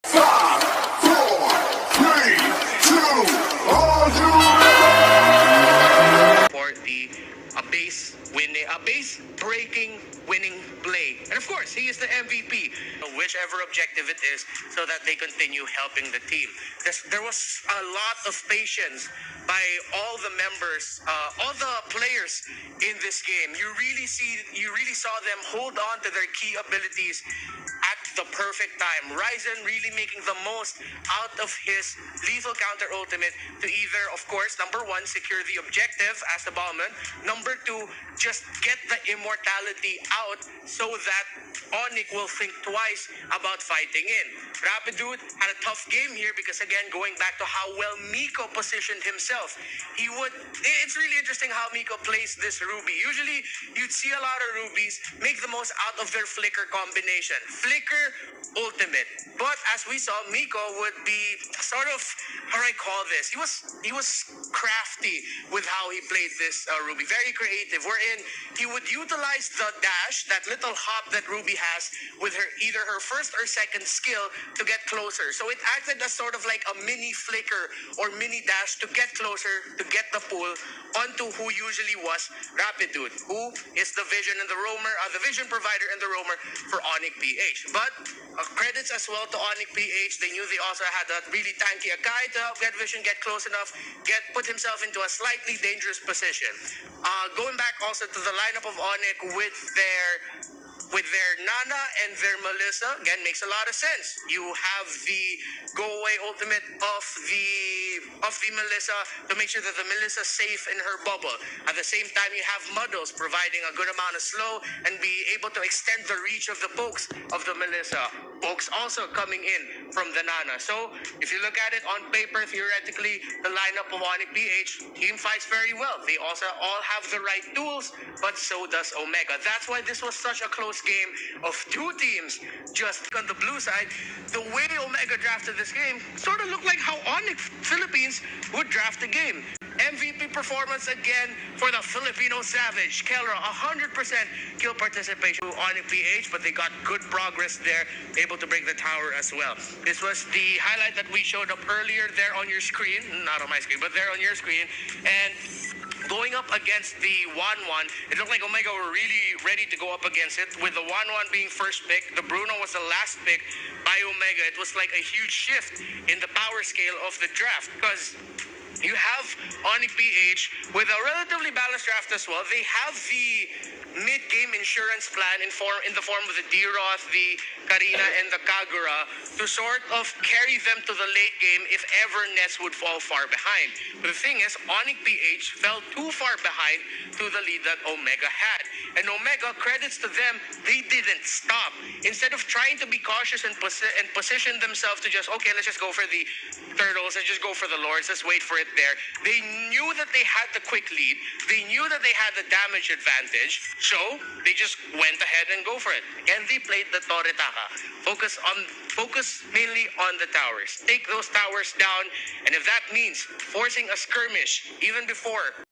5, 4, 3, 2, are you ready? For a base breaking winning play. And of course, he is the MVP, whichever objective it is, so that they continue helping the team. There was a lot of patience by all the members, all the players in this game. You really saw them hold on to their key abilities at the perfect time. Ryzen really making the most out of his lethal counter ultimate to either, of course, number one, secure the objective as the ballman. Number two, just get the immortality out so that Onyx will think twice about fighting in. Rapidude had a tough game here because, again, going back to how well Miko positioned himself, it's really interesting how Miko plays this Ruby. Usually, you'd see a lot of Rubies make the most out of their flicker combination. Flicker, ultimate. But as we saw, Miko would be sort of, how do I call this? He was crafty with how he played this Ruby. Very creative. Wherein he would utilize the dash, that little hop that Ruby has, with either her first or second skill to get closer. So it acted as sort of like a mini flicker or mini dash to get closer, to get the pull onto who usually was Rapidude, who is the vision and the roamer, the vision provider and the roamer for Onyx PH. But credits as well to Onyx PH. They knew they also had that really tanky Akai to help get vision, get close enough, put himself into a slightly dangerous position. Going back also to the lineup of Onyx with their Nana and their Melissa, again, makes a lot of sense. You have the go-away ultimate of the Melissa to make sure that the Melissa's safe in her bubble. At the same time, you have Muddles providing a good amount of slow and be able to extend the reach of the pokes of the Melissa. Pokes also coming in from the Nana. So, if you look at it on paper, theoretically, the lineup of Onyx PH team fights very well. They also all have the right tools, but so does Omega. That's why this was such a close game of two teams. Just on the blue side, the way Omega drafted this game sort of looked like how Onyx Philippines would draft the game. MVP performance again for the Filipino Savage. Kelra, 100% kill participation to Onyx PH, but they got good progress there, able to break the tower as well. This was the highlight that we showed up earlier there on your screen. Not on my screen, but there on your screen. And going up against the 1-1, it looked like Omega were really ready to go up against it. With the 1-1 being first pick, the Bruno was the last pick by Omega. It was like a huge shift in the power scale of the draft because you have Onyx PH with a relatively balanced draft as well. They have the mid-game insurance plan in the form of the D-Roth, the Karina, and the Kagura to sort of carry them to the late game if ever Nets would fall far behind. But the thing is, Onyx PH fell too far behind to the lead that Omega had. And Omega, credits to them, they didn't stop. Instead of trying to be cautious and position themselves to just, okay, let's just go for the turtles, let's just go for the lords, let's wait for it there. They knew that they had the quick lead. They knew that they had the damage advantage. So they just went ahead and go for it. And they played the Toretaka. Focus mainly on the towers. Take those towers down. And if that means forcing a skirmish even before